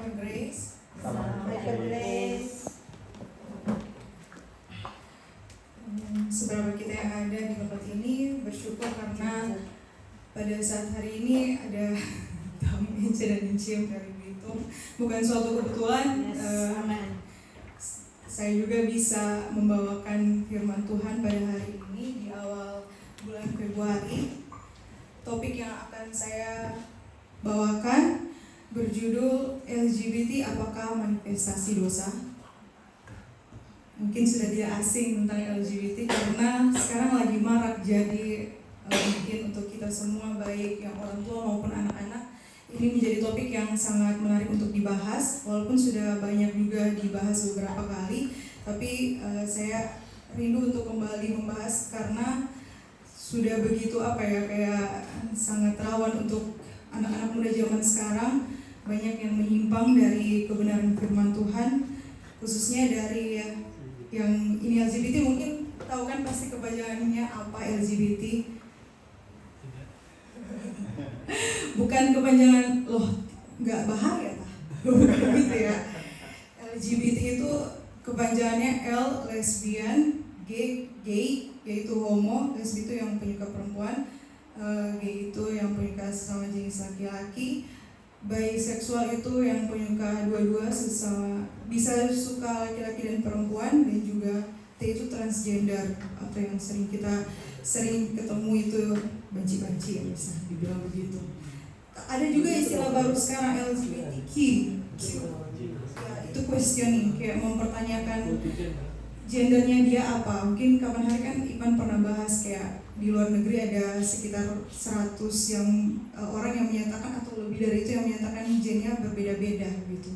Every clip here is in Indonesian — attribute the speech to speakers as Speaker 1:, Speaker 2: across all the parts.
Speaker 1: Summer Grace.
Speaker 2: Summer Grace.
Speaker 1: Seberapa kita yang ada di tempat ini bersyukur karena pada saat hari ini ada tamu Ince dan Ince dari Belitung. Bukan suatu kebetulan.
Speaker 2: Amen.
Speaker 1: Saya juga bisa membawakan firman Tuhan pada hari ini di awal bulan Februari. Topik yang akan saya bawakan berjudul LGBT apakah manifestasi dosa? Mungkin sudah tidak asing tentang LGBT karena sekarang lagi marak, jadi mungkin untuk kita semua baik yang orang tua maupun anak-anak ini menjadi topik yang sangat menarik untuk dibahas, walaupun sudah banyak juga dibahas beberapa kali, tapi saya rindu untuk kembali membahas karena sudah begitu kayak sangat rawan untuk anak-anak muda zaman sekarang, banyak yang menyimpang dari kebenaran firman Tuhan, khususnya dari yang ini LGBT. Mungkin tahu kan pasti kepanjangannya apa LGBT? Bukan kepanjangan loh, nggak bahaya lah, bukan gitu ya. LGBT itu kepanjangannya L lesbian, G gay yaitu homo, lesbi itu yang penyuka perempuan, gay itu yang penyuka sesama jenis laki-laki, bisexual itu yang penyuka dua-dua sesama, bisa suka laki-laki dan perempuan, dan juga T itu transgender atau yang sering ketemu itu banci-banci ya, bisa dibilang begitu. Ada juga istilah baru sekarang LGBTQ. Ya, itu questioning, kayak mempertanyakan gendernya dia apa. Mungkin kapan hari kan Ipan pernah bahas kayak di luar negeri ada sekitar 100 yang orang yang menyatakan atau lebih dari itu yang menyatakan gennya berbeda-beda gitu.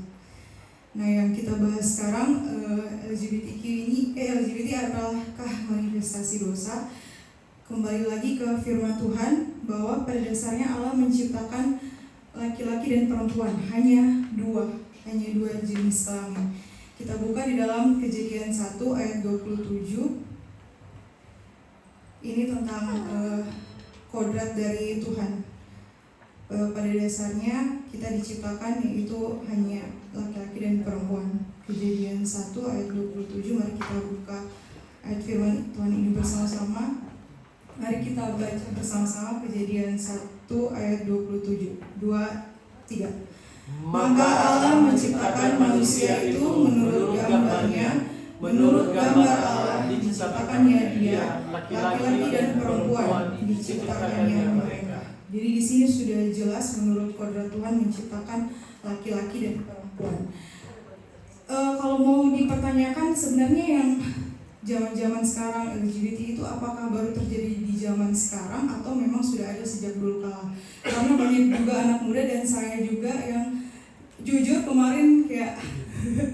Speaker 1: Nah, yang kita bahas sekarang LGBTQ ini LGBT apakah manifestasi dosa? Kembali lagi ke firman Tuhan bahwa pada dasarnya Allah menciptakan laki-laki dan perempuan hanya dua jenis kelamin. Kita buka di dalam Kejadian 1 ayat 27. Ini tentang kodrat dari Tuhan. Pada dasarnya kita diciptakan yaitu hanya laki-laki dan perempuan. Kejadian 1 ayat 27. Mari kita buka ayat firman Tuhan ini bersama-sama. Mari kita baca bersama-sama Kejadian 1 ayat 27. 2, 3. Maka Allah menciptakan manusia itu menurut gambarnya, menurut gambar Allah diciptakannya dia, laki-laki dan perempuan diciptakannya mereka. Jadi di sini sudah jelas menurut kodrat Tuhan menciptakan laki-laki dan perempuan. Kalau mau dipertanyakan sebenarnya yang zaman-zaman sekarang LGBT itu apakah baru terjadi di zaman sekarang atau memang sudah ada sejak dulu kala? Karena banyak juga anak muda dan saya juga yang jujur kemarin kayak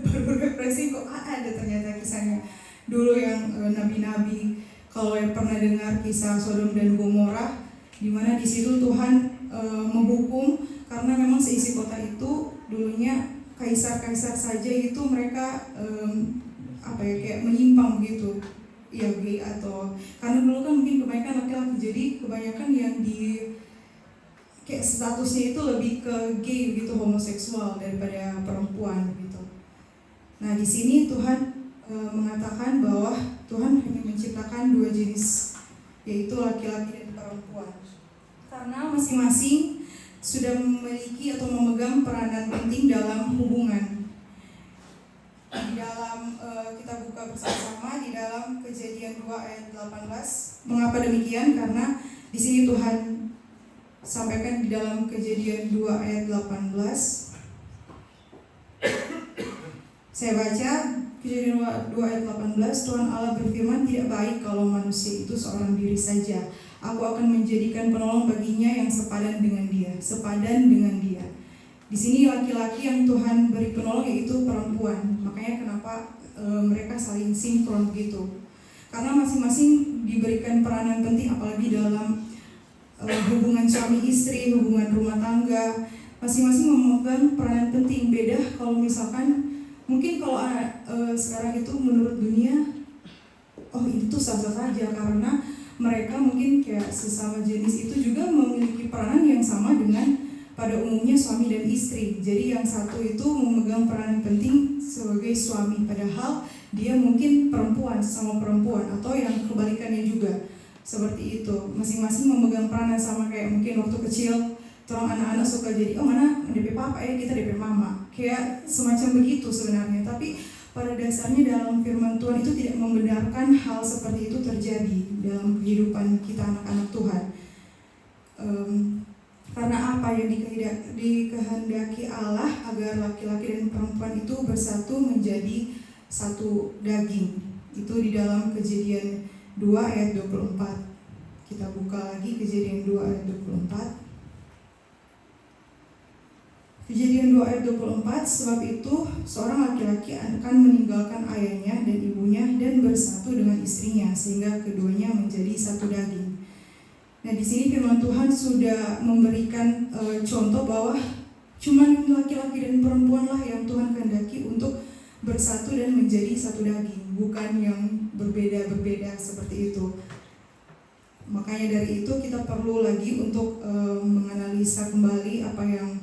Speaker 1: baru berdepresi kok ada ternyata kisahnya. Dulu yang nabi-nabi, kalau yang pernah dengar kisah Sodom dan Gomora, di mana di situ Tuhan menghukum karena memang seisi kota itu dulunya kaisar-kaisar saja itu mereka kayak menyimpang begitu, ya gay atau karena dulu kan mungkin kebanyakan laki-laki, jadi kebanyakan yang di kayak statusnya itu lebih ke gay gitu, homoseksual daripada perempuan gitu. Nah di sini Tuhan mengatakan bahwa Tuhan hanya menciptakan dua jenis, yaitu laki-laki dan perempuan, karena masing-masing sudah memiliki atau memegang peranan penting dalam hubungan. Di dalam kita buka bersama-sama di dalam Kejadian 2 ayat 18. Mengapa demikian? Karena di sini Tuhan sampaikan di dalam Kejadian 2 ayat 18. Saya baca Kejadian 2 ayat 18. Tuhan Allah berfirman, tidak baik kalau manusia itu seorang diri saja. Aku akan menjadikan penolong baginya yang sepadan dengan dia. Di sini laki-laki yang Tuhan beri penolong yaitu perempuan. Makanya kenapa mereka saling sinkron begitu. Karena masing-masing diberikan peranan penting, apalagi dalam hubungan suami istri, hubungan rumah tangga. Masing-masing memegang peranan penting. Beda kalau misalkan mungkin kalau sekarang itu menurut dunia, itu sah-sah saja karena mereka mungkin kayak sesama jenis itu juga memiliki peranan yang sama dengan pada umumnya suami dan istri. Jadi yang satu itu memegang peranan penting sebagai suami, padahal dia mungkin perempuan, sesama perempuan, atau yang kebalikannya juga seperti itu. Masing-masing memegang peranan sama, kayak mungkin waktu kecil terang anak-anak suka jadi, oh mana DP papa ya, kita DP mama, kayak semacam begitu sebenarnya. Tapi pada dasarnya dalam firman Tuhan itu tidak membenarkan hal seperti itu terjadi dalam kehidupan kita anak-anak Tuhan. Karena apa yang dikehendaki Allah agar laki-laki dan perempuan itu bersatu menjadi satu daging. Itu di dalam Kejadian 2 ayat 24. Kita buka lagi Kejadian 2 ayat 24. Kejadian 2 ayat 24, sebab itu seorang laki-laki akan meninggalkan ayahnya dan ibunya dan bersatu dengan istrinya sehingga keduanya menjadi satu daging. Nah, di sini firman Tuhan sudah memberikan contoh bahwa cuman laki-laki dan perempuan lah yang Tuhan kehendaki untuk bersatu dan menjadi satu daging, bukan yang berbeda-berbeda seperti itu. Makanya dari itu kita perlu lagi untuk menganalisa kembali apa yang,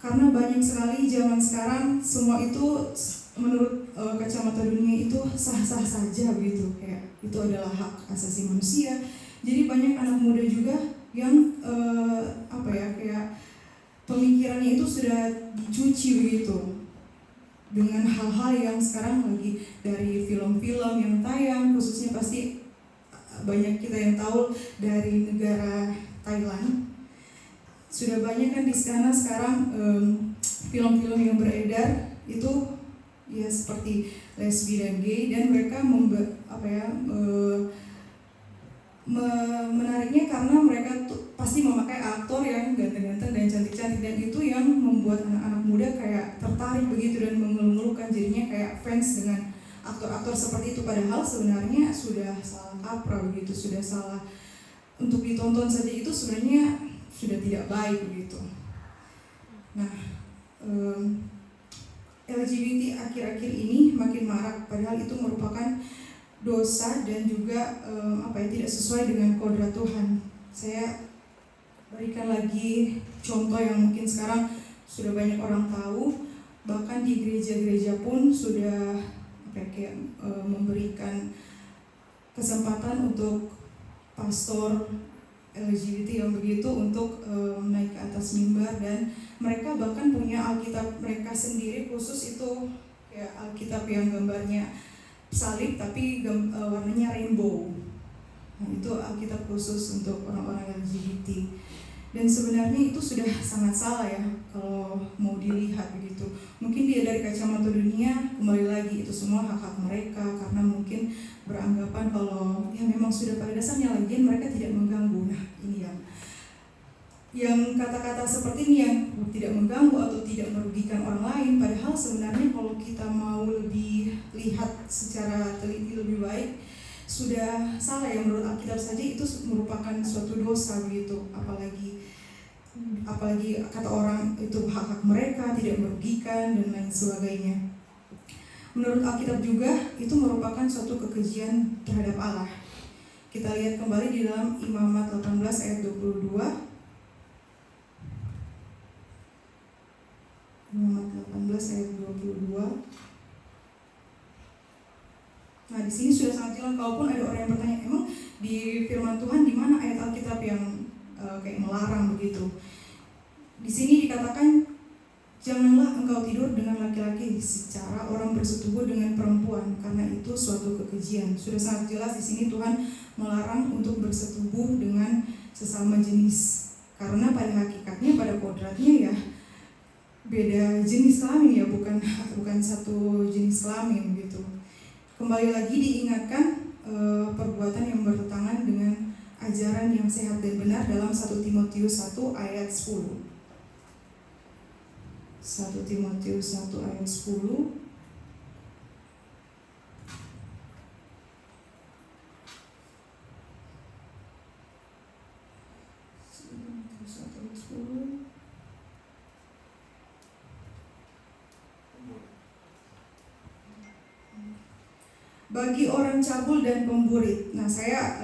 Speaker 1: karena banyak sekali zaman sekarang semua itu menurut kacamata dunia itu sah-sah saja begitu, kayak itu adalah hak asasi manusia. Jadi banyak anak muda juga yang kayak pemikirannya itu sudah dicuci begitu dengan hal-hal yang sekarang lagi dari film-film yang tayang, khususnya pasti banyak kita yang tahu dari negara Thailand. Sudah banyak kan di sana sekarang film-film yang beredar itu ya seperti lesbi dan gay, dan mereka menariknya karena mereka tuh pasti memakai aktor yang ganteng-ganteng dan cantik-cantik, dan itu yang membuat anak-anak muda kayak tertarik begitu dan mengeluh-ngeluhkan, jadinya kayak fans dengan aktor-aktor seperti itu, padahal sebenarnya sudah salah kaprah begitu, sudah salah untuk ditonton saja, itu sebenarnya sudah tidak baik begitu. Nah, LGBT akhir-akhir ini makin marak, padahal itu merupakan dosa dan juga tidak sesuai dengan kodrat Tuhan. Saya berikan lagi contoh yang mungkin sekarang sudah banyak orang tahu, bahkan di gereja-gereja pun sudah memberikan kesempatan untuk pastor LGBT yang begitu untuk naik ke atas mimbar, dan mereka bahkan punya Alkitab mereka sendiri khusus, itu kayak Alkitab yang gambarnya salib tapi warnanya rainbow. Nah, itu Alkitab khusus untuk orang-orang LGBT. Dan sebenarnya itu sudah sangat salah ya kalau mau dilihat begitu. Mungkin dia dari kacamata dunia, kembali lagi itu semua hak-hak mereka, karena mungkin beranggapan kalau ya memang sudah pada dasarnya, lagian mereka tidak mengganggu. Nah, ini yang kata-kata seperti ini yang tidak mengganggu atau tidak merugikan orang lain, padahal sebenarnya kalau kita mau lebih lihat secara teliti lebih baik, sudah salah ya menurut Alkitab saja itu merupakan suatu dosa begitu, apalagi kata orang itu hak-hak mereka tidak merugikan dan lain sebagainya. Menurut Alkitab juga itu merupakan suatu kekejian terhadap Allah. Kita lihat kembali di dalam Imamat 18 ayat 22. Imamat 18 ayat 22. Nah, di sini sudah sangat jelas, kalaupun ada orang yang bertanya, emang di firman Tuhan di mana ayat Alkitab yang kayak melarang begitu? Di sini dikatakan, janganlah engkau tidur dengan laki-laki secara orang bersetubuh dengan perempuan, karena itu suatu kekejian. Sudah sangat jelas di sini Tuhan melarang untuk bersetubuh dengan sesama jenis, karena pada hakikatnya, pada kodratnya ya beda jenis kelamin ya, bukan satu jenis kelamin gitu. Kembali lagi diingatkan perbuatan yang bertentangan dengan ajaran yang sehat dan benar dalam 1 Timotius 1 ayat 10. 1 Timotius 1 ayat 10. Bagi orang cabul dan pemburit. Nah, saya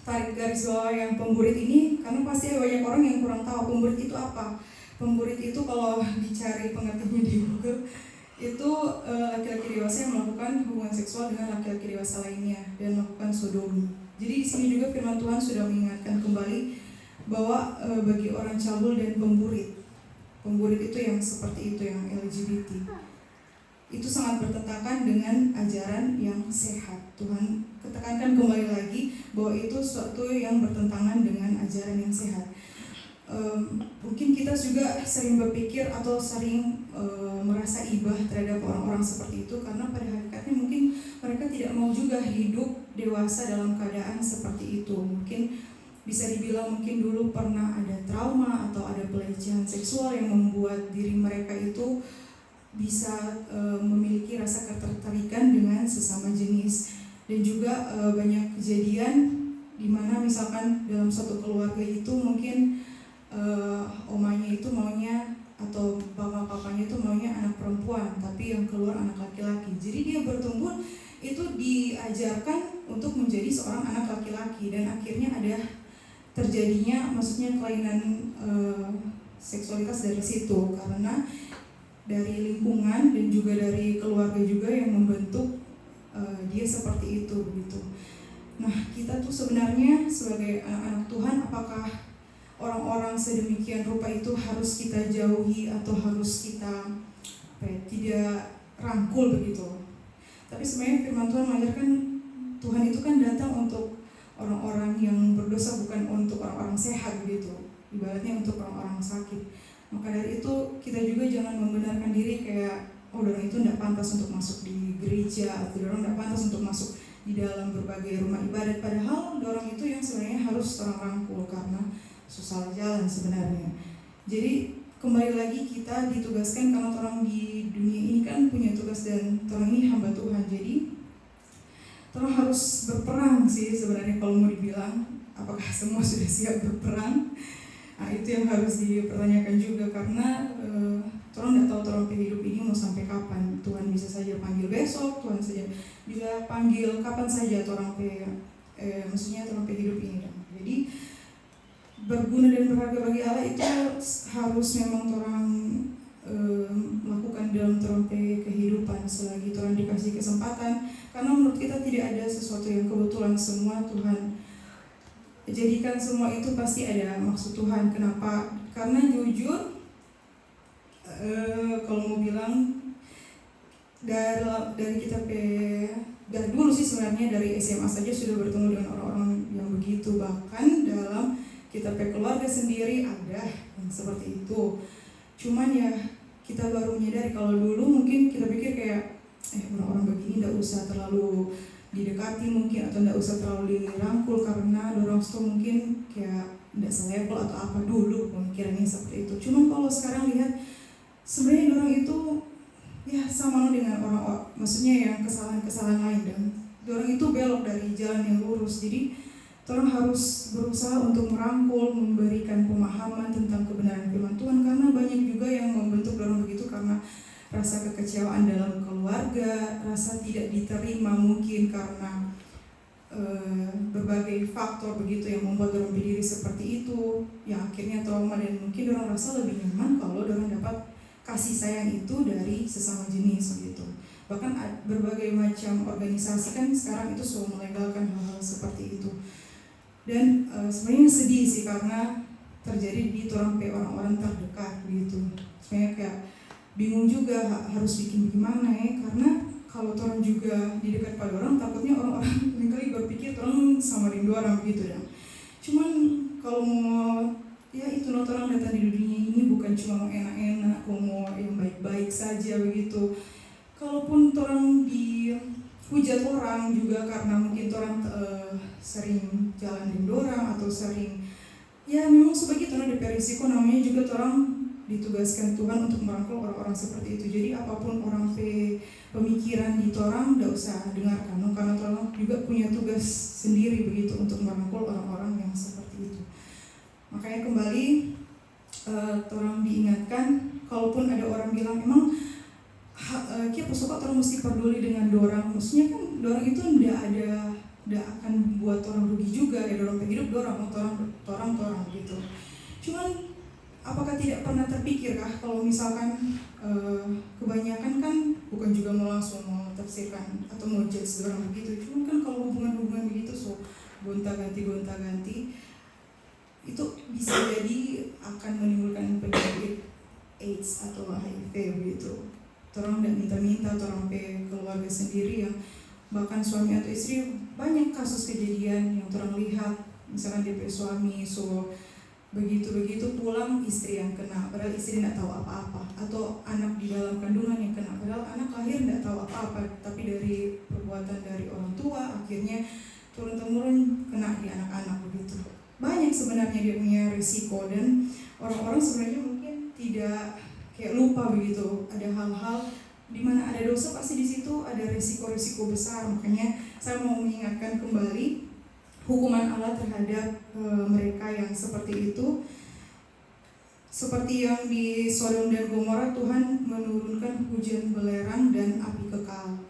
Speaker 1: tarik garis bawah yang pemburit ini, karena pasti banyak orang yang kurang tahu pemburit itu apa. Pemburit itu kalau dicari pengertiannya di Google, itu laki-laki dewasa yang melakukan hubungan seksual dengan laki-laki dewasa lainnya dan melakukan sodomi. Jadi di sini juga firman Tuhan sudah mengingatkan kembali bahwa bagi orang cabul dan pemburit itu yang seperti itu, yang LGBT, itu sangat bertentangan dengan ajaran yang sehat. Tuhan ketekankan kembali lagi bahwa itu suatu yang bertentangan dengan ajaran yang sehat. Mungkin kita juga sering berpikir atau sering merasa ibah terhadap orang-orang seperti itu, karena pada hakikatnya mungkin mereka tidak mau juga hidup dewasa dalam keadaan seperti itu. Mungkin bisa dibilang mungkin dulu pernah ada trauma atau ada pelecehan seksual yang membuat diri mereka itu bisa memiliki rasa ketertarikan dengan sesama jenis. Dan juga banyak kejadian di mana misalkan dalam satu keluarga itu mungkin omanya itu maunya atau bapak-bapaknya itu maunya anak perempuan, tapi yang keluar anak laki-laki. Jadi dia bertumbuh itu diajarkan untuk menjadi seorang anak laki-laki, dan akhirnya ada terjadinya maksudnya kelainan seksualitas dari situ, karena dari lingkungan dan juga dari keluarga juga yang membentuk dia seperti itu begitu. Nah, kita tuh sebenarnya sebagai anak-anak Tuhan, apakah orang-orang sedemikian rupa itu harus kita jauhi atau harus kita tidak rangkul begitu? Tapi sebenarnya firman Tuhan mengajarkan Tuhan itu kan datang untuk orang-orang yang berdosa, bukan untuk orang-orang sehat begitu. Ibaratnya untuk orang-orang sakit. Maka dari itu kita juga jangan membenarkan diri kayak orang itu tidak pantas untuk masuk di gereja, atau orang tidak pantas untuk masuk di dalam berbagai rumah ibadat. Padahal orang itu yang sebenarnya harus orang rangkul, karena susah jalan sebenarnya. Jadi kembali lagi kita ditugaskan, karena orang di dunia ini kan punya tugas, dan orang ini hamba Tuhan. Jadi orang harus berperang sih sebenarnya, kalau mau dibilang apakah semua sudah siap berperang. Nah, itu yang harus dipertanyakan juga, karena orang tidak tahu orang hidup ini mau sampai kapan. Tuhan bisa saja panggil besok, Tuhan saja bisa panggil kapan saja orang maksudnya orang hidup ini. Jadi berguna dan berharga bagi Allah itu harus memang orang melakukan dalam terompe kehidupan selagi Tuhan dikasih kesempatan, karena menurut kita tidak ada sesuatu yang kebetulan. Semua Tuhan jadikan, semua itu pasti ada maksud Tuhan. Kenapa? Karena jujur kalau mau bilang dari kita dari dulu sih sebenarnya, dari SMA saja sudah bertemu dengan orang-orang yang begitu. Bahkan dalam kitab keluarga sendiri ada yang seperti itu. Cuman ya kita baru menyadari kalau dulu mungkin kita pikir kayak orang-orang begini tidak usah terlalu didekati mungkin, atau tidak usah terlalu dirangkul, karena dorong mungkin kayak tidak selevel atau apa dulu pemikirannya seperti itu. Cuman kalau sekarang lihat sebenarnya dorong itu ya sama dengan orang, maksudnya yang kesalahan-kesalahan lain, dan dorong itu belok dari jalan yang lurus. Jadi orang harus berusaha untuk merangkul, memberikan pemahaman tentang kebenaran firman Tuhan, karena banyak juga yang membentuk dorong begitu karena rasa kekecewaan dalam keluarga, rasa tidak diterima mungkin karena berbagai faktor begitu yang membuat dorong berdiri seperti itu, yang akhirnya trauma, dan mungkin dorong rasa lebih nyaman kalau dorong dapat kasih sayang itu dari sesama jenis begitu. Bahkan berbagai macam organisasi kan sekarang itu sudah melegalkan hal-hal seperti itu. Dan sebenarnya sedih sih, karena terjadi di orang-orang terdekat begitu. Sebenarnya kayak bingung juga harus bikin gimana ya, karena kalau orang juga di dekat pada orang, takutnya orang-orang kali berpikir orang sama dengan orang gitu ya. Cuman kalau mau ya itu orang datang di dunia ini bukan cuma mau enak-enak, mau yang baik-baik saja begitu. Kalaupun orang dihujat orang juga karena mungkin orang sering jalan dengan orang atau sering ya memang sebagai orang ada risiko, namanya juga orang ditugaskan Tuhan untuk merangkul orang-orang seperti itu. Jadi apapun orang pemikiran di orang tidak usah dengarkan, karena orang juga punya tugas sendiri begitu untuk merangkul orang-orang yang seperti itu. Makanya kembali orang diingatkan, kalaupun ada orang bilang emang kita suka orang mesti peduli dengan dorang, maksudnya kan dorang itu tidak ada nggak akan buat orang rugi juga ya, dorong hidup dorong gitu. Cuman apakah tidak pernah terpikirkah kalau misalkan kebanyakan kan bukan juga mau langsung mau tafsirkan atau mau judge orang begitu, cuman kan kalau hubungan begitu so gonta-ganti itu bisa jadi akan menimbulkan penyakit AIDS atau HIV begitu. Orang tidak minta-minta, orang keluarga sendiri yang bahkan suami atau istri, banyak kasus kejadian yang orang lihat, misalkan dia suami so begitu pulang istri yang kena, padahal istri tidak tahu apa-apa, atau anak di dalam kandungan yang kena, padahal anak lahir tidak tahu apa-apa, tapi dari perbuatan dari orang tua akhirnya turun-temurun kena di anak-anak begitu. Banyak sebenarnya dia punya risiko, dan orang-orang sebenarnya mungkin tidak kayak lupa begitu, ada hal-hal di mana ada dosa pasti di situ ada risiko-risiko besar. Makanya saya mau mengingatkan kembali hukuman Allah terhadap mereka yang seperti itu. Seperti yang di Sodom dan Gomora, Tuhan menurunkan hujan belerang dan api kekal.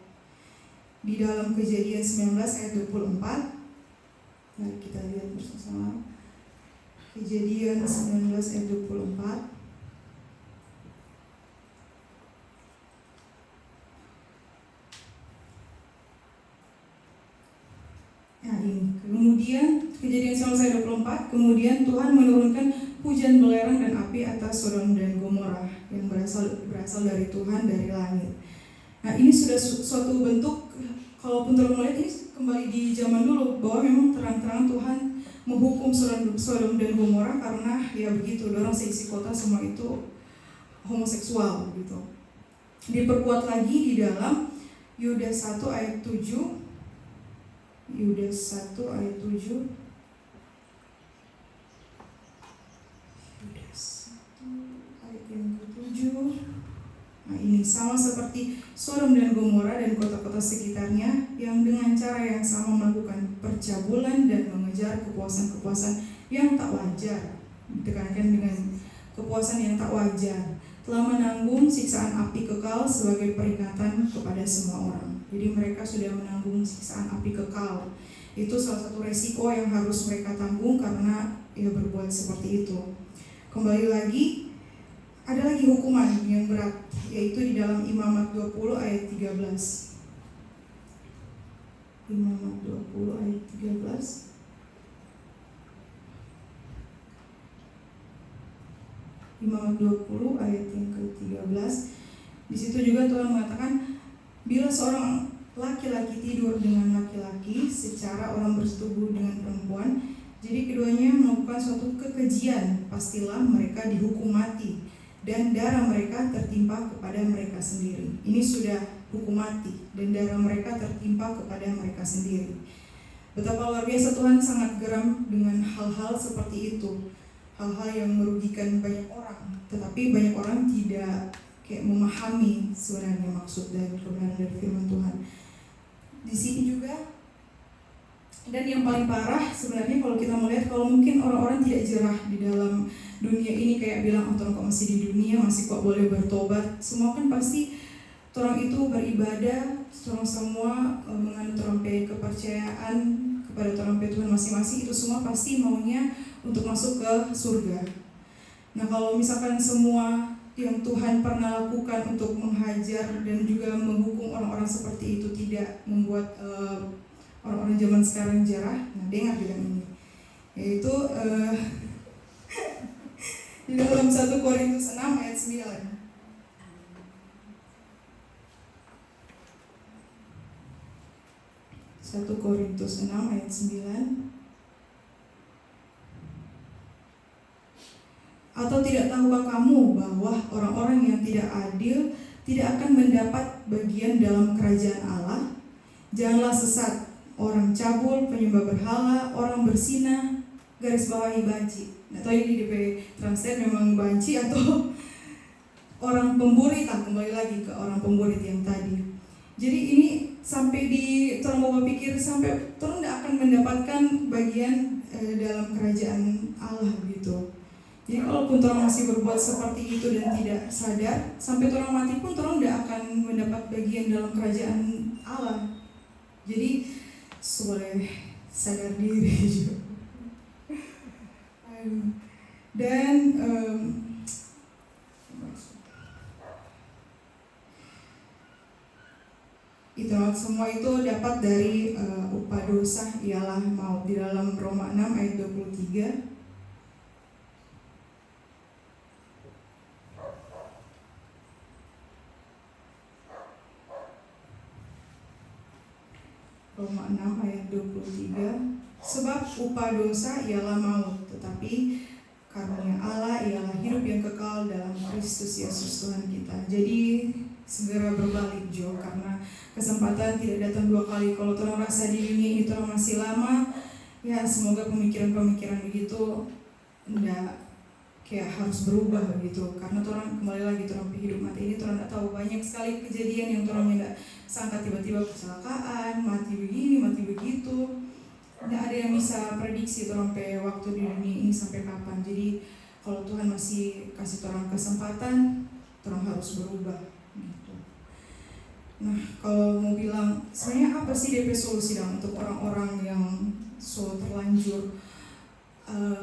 Speaker 1: Di dalam Kejadian 19 ayat 24, mari kita lihat bersama. Kejadian 19 ayat 24. Nah ini, kemudian Kejadian 19 ayat 24, kemudian Tuhan menurunkan hujan belerang dan api atas Sodom dan Gomora yang berasal dari Tuhan dari langit. Nah ini sudah suatu bentuk, kalaupun terus melihat ini kembali di zaman dulu, bahwa memang terang-terang Tuhan menghukum Sodom dan Gomora karena ya begitu, dorong seisi kota semua itu homoseksual gitu. Diperkuat lagi di dalam Yudas 1 ayat 7. Yudas 1 ayat 7. Yudas 1 ayat yang ke-7. Nah ini sama seperti Sodom dan Gomora dan kota-kota sekitarnya yang dengan cara yang sama melakukan percabulan dan mengejar kepuasan-kepuasan yang tak wajar. Ditekankan dengan kepuasan yang tak wajar, telah menanggung siksaan api kekal sebagai peringatan kepada semua orang. Jadi mereka sudah menanggung siksaan api kekal. Itu salah satu resiko yang harus mereka tanggung karena ya berbuat seperti itu. Kembali lagi, ada lagi hukuman yang berat, yaitu di dalam Imamat 20 ayat 13. Imamat 20 ayat 13. Imamat 20 ayat yang ke-13. Di situ juga Tuhan mengatakan, bila seorang laki-laki tidur dengan laki-laki secara orang bersetubuh dengan perempuan, jadi keduanya melakukan suatu kekejian, pastilah mereka dihukum mati dan darah mereka tertimpa kepada mereka sendiri. Ini sudah hukum mati dan darah mereka tertimpa kepada mereka sendiri. Betapa luar biasa Tuhan sangat geram dengan hal-hal seperti itu, hal-hal yang merugikan banyak orang, tetapi banyak orang tidak kayak memahami sebenarnya maksud dan kebenaran dari firman Tuhan. Di sini juga, dan yang paling parah sebenarnya kalau kita melihat, kalau mungkin orang-orang tidak jerah di dalam dunia ini kayak bilang, oh kok masih di dunia, masih kok boleh bertobat. Semua kan pasti orang itu beribadah, orang semua menganut orang kepercayaan kepada orang Tuhan masing-masing, itu semua pasti maunya untuk masuk ke surga. Nah kalau misalkan semua yang Tuhan pernah lakukan untuk menghajar dan juga menghukum orang-orang seperti itu tidak membuat orang-orang zaman sekarang jarah, nah dengar bilang ini, yaitu di dalam 1 Korintus 6 ayat 9. 1 Korintus 6 ayat 9. Atau tidak tahukah kamu bahwa orang-orang yang tidak adil tidak akan mendapat bagian dalam kerajaan Allah? Janganlah sesat, orang cabul, penyembah berhala, orang berzina, garis bawahi banci. Nah, atau ini di translate memang banci atau orang pemburit, kembali lagi ke orang pemburit yang tadi. Jadi ini sampai di orang mau pikir sampai orang tidak akan mendapatkan bagian dalam kerajaan Allah gitu. Jadi kalaupun orang masih berbuat seperti itu dan tidak sadar, sampai orang mati pun orang tidak akan mendapat bagian dalam kerajaan Allah. Jadi boleh sadar diri juga. Dan itu semua itu dapat dari upah dosa ialah maut di dalam Roma 6 ayat 23. Roma 6 ayat 23. Sebab upah dosa ialah maut, tetapi karunia Allah ialah hidup yang kekal dalam Kristus Yesus Tuhan kita. Jadi segera berbalik Jo, karena kesempatan tidak datang dua kali. Kalau orang rasa di dunia ini orang masih lama, ya semoga pemikiran-pemikiran begitu enggak kayak harus berubah begitu. Karena orang kembali lagi orang hidup mati ini orang tidak tahu, banyak sekali kejadian yang orang tidak sangka, tiba-tiba kecelakaan, mati begini, mati begitu. Tidak ada yang bisa prediksi sampai waktu di dunia ini sampai kapan. Jadi kalau Tuhan masih kasih orang kesempatan, orang harus berubah gitu. Nah, kalau mau bilang sebenarnya apa sih DP solusi untuk orang-orang yang so terlanjur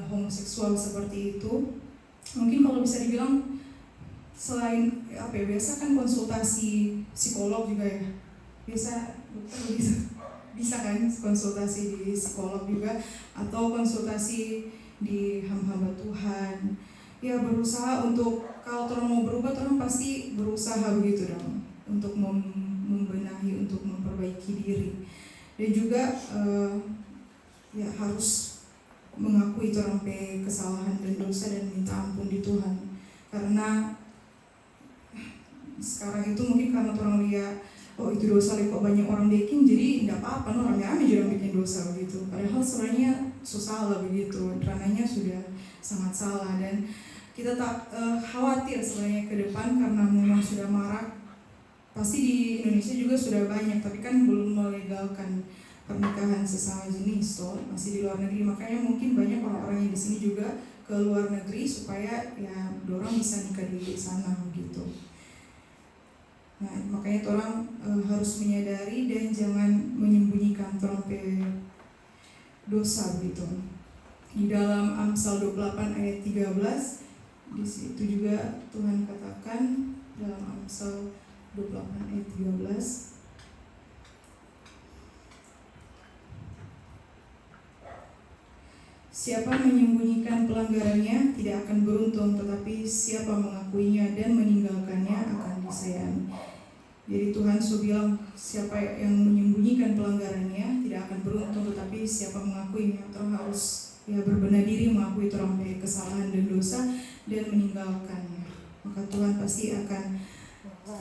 Speaker 1: homoseksual seperti itu? Mungkin kalau bisa dibilang selain apa ya, biasa kan konsultasi psikolog juga ya, biasa dokter bisa kan konsultasi di psikolog juga, atau konsultasi di hamba-hamba Tuhan. Ya berusaha untuk, kalau orang mau berubah, orang pasti berusaha begitu dong, untuk membenahi, untuk memperbaiki diri. Dan juga ya harus mengakui orang pe kesalahan dan dosa dan minta ampun di Tuhan. Karena sekarang itu mungkin karena orang lihat, oh itu dosa kok banyak orang bikin, jadi tidak apa-apa, orang yang juga bikin dosa begitu. Padahal sebenarnya salah begitu, ranahnya sudah sangat salah. Dan kita tak khawatir sebenarnya ke depan, karena memang sudah marak. Pasti di Indonesia juga sudah banyak, tapi kan belum melegalkan pernikahan sesama jenis, toh masih di luar negeri. Makanya mungkin banyak orang-orang yang di sini juga ke luar negeri supaya ya dorang bisa nikah di sana begitu. Nah, makanya orang harus menyadari dan jangan menyembunyikan terompe dosa begitu. Di dalam Amsal 28 ayat 13, di situ juga Tuhan katakan dalam Amsal 28 ayat 13. Siapa menyembunyikan pelanggarannya tidak akan beruntung, tetapi siapa mengakuinya dan meninggalkannya akan disayang. Jadi Tuhan bilang siapa yang menyembunyikan pelanggarannya tidak akan beruntung, tetapi siapa mengakuinya. Orang harus ya berbenah diri, mengakui orang punya kesalahan dan dosa dan meninggalkannya. Maka Tuhan pasti akan,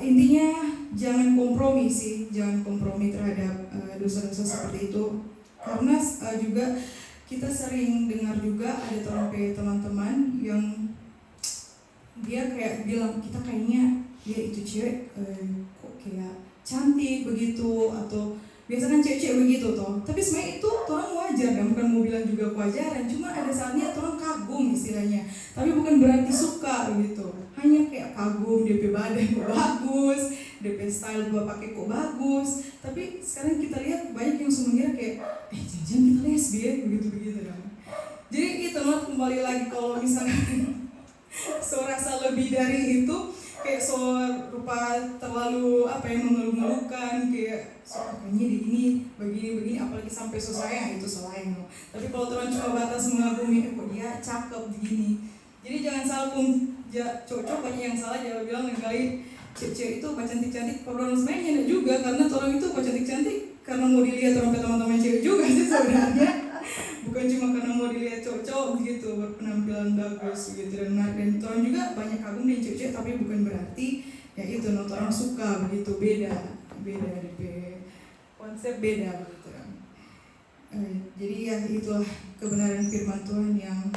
Speaker 1: intinya jangan kompromi sih, jangan kompromi terhadap dosa-dosa seperti itu. Karena juga kita sering dengar juga ada teman-teman yang dia kayak bilang kita kayaknya dia itu cewek kok kayak cantik begitu, atau biasa kan cewek-cewek begitu toh. Tapi sebenarnya itu orang wajar dan bukan mau bilang juga kewajaran, cuma ada saatnya orang kagum istilahnya. Tapi bukan berarti suka gitu. Hanya kayak kagum DP badan kok bagus, DP style gua pakai kok bagus. Tapi sekarang kita lihat banyak yang mengira kayak jangan kita lesbi begitu-begitu dong. Jadi itu kembali lagi, kalau misalnya so rasa lebih dari itu, kayak so rupa terlalu apa yang mengeluh-ngeluhkan, kayak so kayaknya di ini begini-begini, apalagi sampai so sayang, itu selain. Tapi kalau orang cuma batas mengagumi, kok dia cakep begini. Jadi jangan salah cocok banyak yang salah, jangan bilang kali cewek itu cantik-cantik, kalau sebenarnya juga karena orang itu cantik-cantik karena mau dilihat orang teman-teman cewek juga sih sebenarnya. Bukan cuma karena mau dilihat cowok gitu, berpenampilan bagus gitu. Dan orang juga banyak kagum dengan cewek, tapi bukan berarti ya itu orang suka begitu, beda DP konsep beda gitu. Jadi ya itulah kebenaran firman Tuhan yang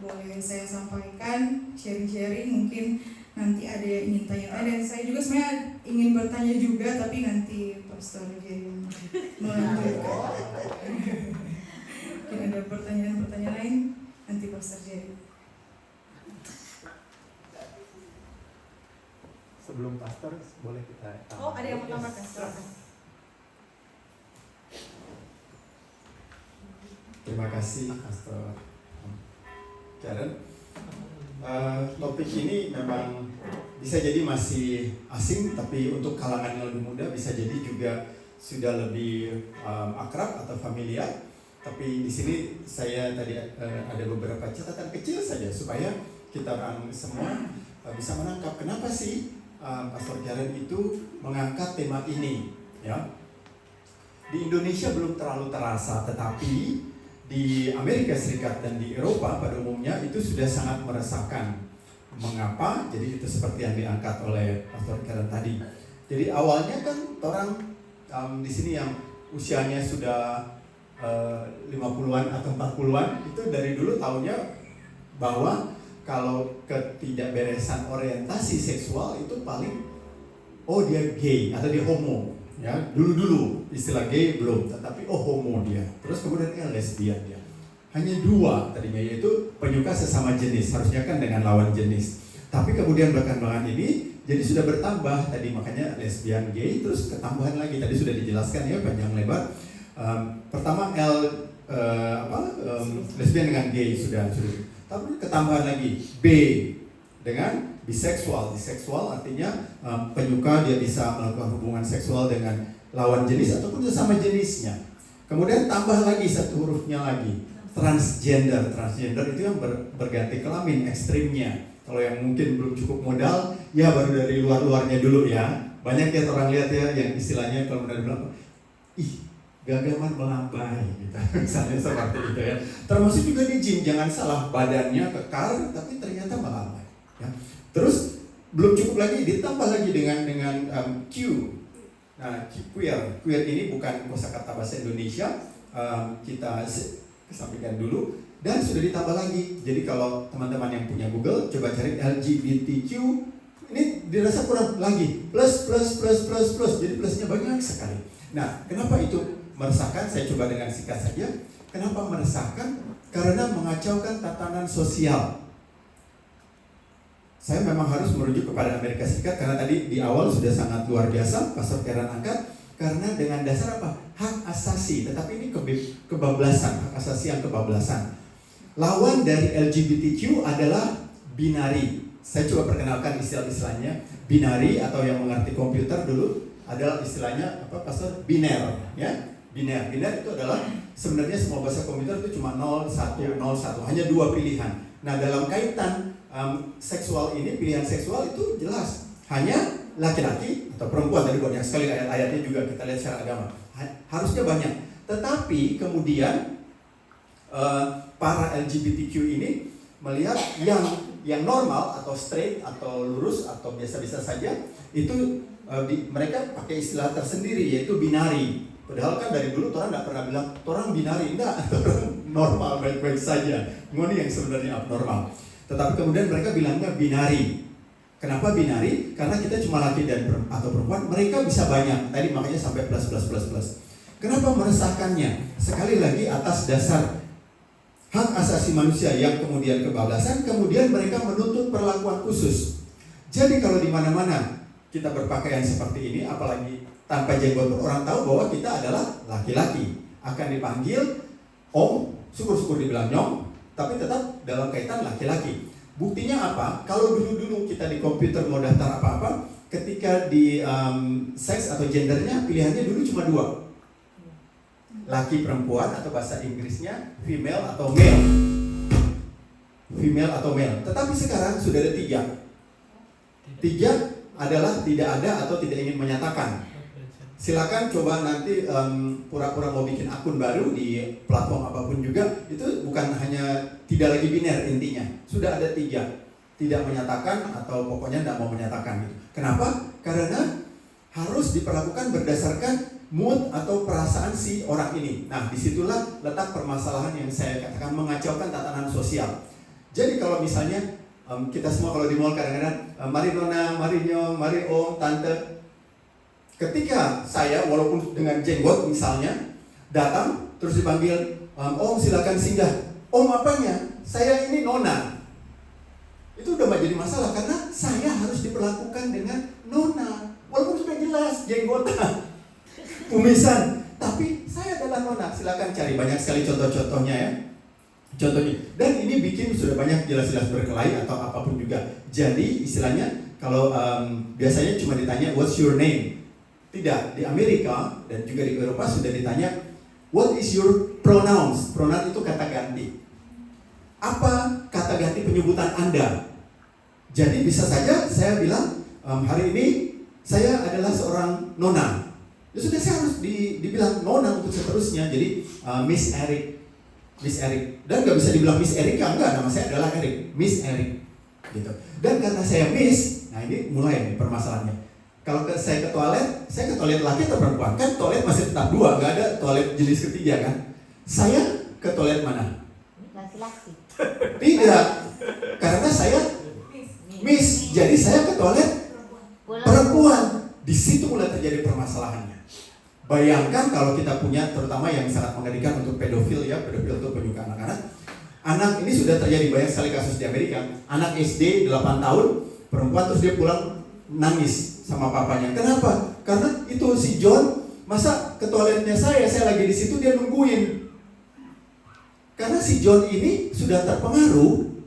Speaker 1: boleh saya sampaikan, sharing-sharing. Mungkin nanti ada yang ingin tanya-tanya, dan saya juga sebenarnya ingin bertanya juga, tapi nanti Pastor Jerry melanjutkan. Mungkin ada pertanyaan-pertanyaan lain, nanti Pastor Jerry.
Speaker 3: Sebelum Pastor, boleh kita
Speaker 2: ada yang mau tambahkan?
Speaker 3: Terima kasih Pastor Karen. Topik ini memang bisa jadi masih asing, tapi untuk kalangan yang lebih muda bisa jadi juga sudah lebih akrab atau familiar. Tapi di sini saya tadi ada beberapa catatan kecil saja supaya kita orang semua bisa menangkap kenapa sih Pastor Karen itu mengangkat tema ini, ya. Di Indonesia belum terlalu terasa, tetapi di Amerika Serikat dan di Eropa pada umumnya itu sudah sangat meresahkan. Mengapa? Jadi itu seperti yang diangkat oleh Pastor Karen tadi. Jadi awalnya kan orang di sini yang usianya sudah 50-an atau 40-an itu dari dulu tahunya bahwa kalau ketidakberesan orientasi seksual itu paling dia gay atau dia homo. Ya, dulu istilah gay belum, tetapi homo dia. Terus kemudian lesbian dia. Hanya dua tadinya, yaitu penyuka sesama jenis, harusnya kan dengan lawan jenis. Tapi kemudian belakangan ini jadi sudah bertambah tadi, makanya lesbian, gay, terus ketambahan lagi tadi sudah dijelaskan ya panjang lebar. Pertama lesbian dengan gay sudah. Tapi ketambahan lagi B dengan biseksual. Biseksual artinya penyuka, dia bisa melakukan hubungan seksual dengan lawan jenis ataupun sesama jenisnya. Kemudian tambah lagi satu hurufnya lagi, transgender. Transgender itu yang berganti kelamin ekstrimnya. Kalau yang mungkin belum cukup modal, ya baru dari luar-luarnya dulu ya. Banyak ya orang lihat ya yang istilahnya kalau benar bilang, gagaman melambai gitu. Misalnya seperti itu ya. Termasuk juga di gym, jangan salah, badannya kekar tapi ternyata melambai ya. Terus belum cukup lagi, ditambah lagi dengan Q. Nah, queer ini bukan kosakata bahasa Indonesia, kita kesampingkan dulu. Dan sudah ditambah lagi. Jadi kalau teman-teman yang punya Google, coba cari LGBTQ. Ini dirasa kurang lagi, plus. Jadi plusnya banyak sekali. Nah, kenapa itu meresahkan? Saya coba dengan singkat saja. Kenapa meresahkan? Karena mengacaukan tatanan sosial. Saya memang harus merujuk kepada Amerika Serikat karena tadi di awal sudah sangat luar biasa Pastor Karen angkat, karena dengan dasar apa? Hak asasi, tetapi ini kebablasan, hak asasi yang kebablasan. Lawan dari LGBTQ adalah binari. Saya coba perkenalkan istilah-istilahnya. Binari atau yang mengerti komputer dulu adalah istilahnya apa, Pastor? Biner, ya. Biner itu adalah sebenarnya semua bahasa komputer itu cuma 0, 1, 0, 1, hanya dua pilihan. Nah, dalam kaitan seksual ini, pilihan seksual itu jelas hanya laki-laki atau perempuan. Tadi banyak sekali ayat-ayatnya juga kita lihat secara agama. Harusnya banyak. Tetapi kemudian para LGBTQ ini melihat yang normal atau straight atau lurus atau biasa-biasa saja itu mereka pakai istilah tersendiri yaitu binari. Padahal kan dari dulu orang tidak pernah bilang orang binari, enggak, orang normal baik-baik saja. Ini yang sebenarnya abnormal. Tetapi kemudian mereka bilangnya binari. Kenapa binari? Karena kita cuma laki dan atau perempuan, mereka bisa banyak. Tadi makanya sampai plus. Kenapa meresahkannya? Sekali lagi atas dasar hak asasi manusia yang kemudian kebablasan, kemudian mereka menuntut perlakuan khusus. Jadi kalau di mana-mana kita berpakaian seperti ini, apalagi tanpa jenggot, orang tahu bahwa kita adalah laki-laki, akan dipanggil om, syukur-syukur dibilang nyong, tapi tetap dalam kaitan laki-laki. Buktinya apa? Kalau dulu-dulu kita di komputer mau daftar apa-apa, ketika di seks atau gendernya pilihannya dulu cuma dua, laki perempuan atau bahasa Inggrisnya female atau male. Female atau male. Tetapi sekarang sudah ada tiga. Tiga adalah tidak ada atau tidak ingin menyatakan. Silakan coba nanti pura-pura mau bikin akun baru di platform apapun juga, itu bukan hanya tidak lagi biner intinya. Sudah ada tiga. Tidak menyatakan atau pokoknya tidak mau menyatakan gitu. Kenapa? Karena harus diperlakukan berdasarkan mood atau perasaan si orang ini. Nah, disitulah letak permasalahan yang saya katakan mengacaukan tatanan sosial. Jadi kalau misalnya kita semua kalau di mall kadang-kadang mari nona, mari nyong, mari om, tante. Ketika saya walaupun dengan jenggot misalnya datang terus dipanggil om silakan singgah. Om apanya? Saya ini nona. Itu udah gak jadi masalah karena saya harus diperlakukan dengan nona. Walaupun sudah jelas jenggotan, kumisan, tapi saya adalah nona. silakan cari banyak sekali contoh-contohnya ya. Contohnya, dan ini bikin sudah banyak jelas-jelas berkelahi atau apapun juga. Jadi istilahnya kalau biasanya cuma ditanya what's your name. Tidak, di Amerika dan juga di Eropa sudah ditanya what is your pronouns. Pronoun itu kata ganti. Apa kata ganti penyebutan Anda? Jadi bisa saja saya bilang hari ini saya adalah seorang nona. Ya sudah, saya harus dibilang nona untuk seterusnya. Jadi Miss Eric. Dan nggak bisa dibilang Miss Erika, enggak, nama saya adalah Eric, Miss Eric gitu. Dan karena saya Miss, nah ini mulai nih permasalahannya. Kalau saya ke toilet laki atau perempuan? Kan toilet masih tetap dua, nggak ada toilet jenis ketiga kan? Saya ke toilet mana?
Speaker 2: Laki-laki.
Speaker 3: Tidak, karena saya Miss, jadi saya ke toilet perempuan. Di situ mulai terjadi permasalahannya. Bayangkan kalau kita punya, terutama yang sangat mengerikan untuk pedofil ya, pedofil itu penyuka anak-anak. Anak ini sudah terjadi banyak sekali kasus di Amerika. Anak SD 8 tahun, perempuan, terus dia pulang nangis sama papanya. Kenapa? Karena itu si John, masa ke toiletnya saya lagi di situ dia nungguin. Karena si John ini sudah terpengaruh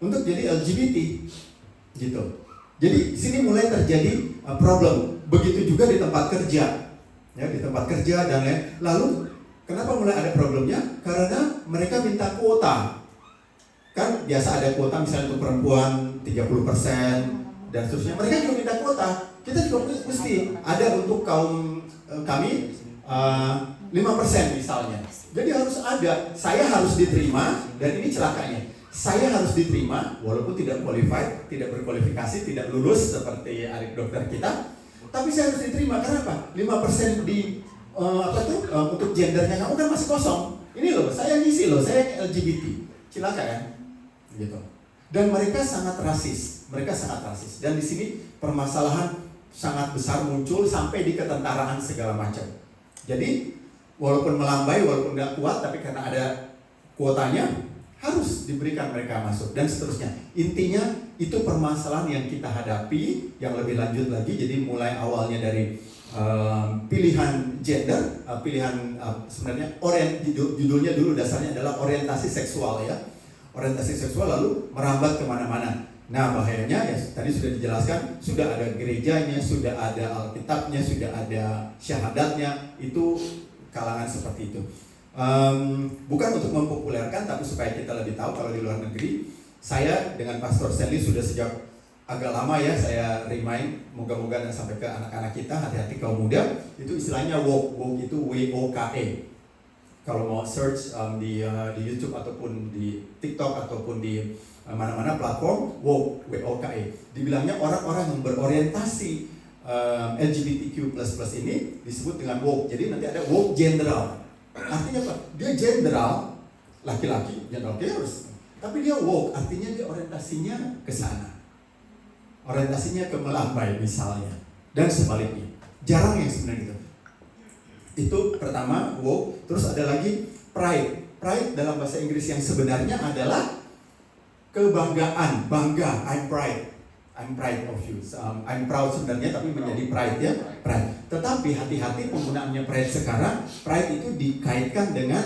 Speaker 3: untuk jadi LGBT, gitu. Jadi sini mulai terjadi problem. Begitu juga di tempat kerja. Ya, di tempat kerja dan lain. Lalu kenapa mulai ada problemnya? Karena mereka minta kuota. Kan biasa ada kuota misalnya untuk perempuan 30% dan seterusnya. Mereka juga minta kuota. Kita juga mesti ada untuk kaum kami 5% misalnya. Jadi harus ada. Saya harus diterima, dan ini celakanya. Saya harus diterima walaupun tidak qualified, tidak berkualifikasi, tidak lulus seperti adik dokter kita. Tapi saya harus diterima, kenapa? 5% di untuk gendernya kamu kan masih kosong. Ini loh, saya ngisi loh, saya LGBT. Cilaka kan? Gitu. Dan mereka sangat rasis. Dan di sini permasalahan sangat besar muncul sampai di ketentaraan segala macam. Jadi walaupun melambai, walaupun tidak kuat, tapi karena ada kuotanya harus diberikan mereka masuk dan seterusnya. Intinya itu permasalahan yang kita hadapi yang lebih lanjut lagi. Jadi mulai awalnya dari pilihan gender, sebenarnya judulnya dulu dasarnya adalah orientasi seksual ya. Orientasi seksual lalu merambat kemana-mana. Nah bahayanya ya tadi sudah dijelaskan, sudah ada gerejanya, sudah ada Alkitabnya, sudah ada syahadatnya, itu kalangan seperti itu. Bukan untuk mempopulerkan, tapi supaya kita lebih tahu kalau di luar negeri. Saya dengan Pastor Stanley sudah sejak agak lama ya, saya remind, moga-moga dan sampai ke anak-anak kita, hati-hati kaum muda, itu istilahnya woke itu W-O-K-E. Kalau mau search di YouTube ataupun di TikTok ataupun di mana-mana platform, woke, W-O-K-E. Dibilangnya orang-orang yang berorientasi LGBTQ++ ini disebut dengan woke. Jadi nanti ada woke general. Artinya apa? Dia jenderal, laki-laki, jenderal chaos. Tapi dia woke, artinya dia orientasinya ke sana. Orientasinya ke melambai misalnya. Dan sebaliknya. Jarang yang sebenarnya gitu. Itu pertama, woke. Terus ada lagi pride. Pride dalam bahasa Inggris yang sebenarnya adalah kebanggaan, bangga, I'm proud of you. I'm proud sebenarnya, tapi menjadi pride ya, pride. Tetapi hati-hati penggunaannya pride sekarang. Pride itu dikaitkan dengan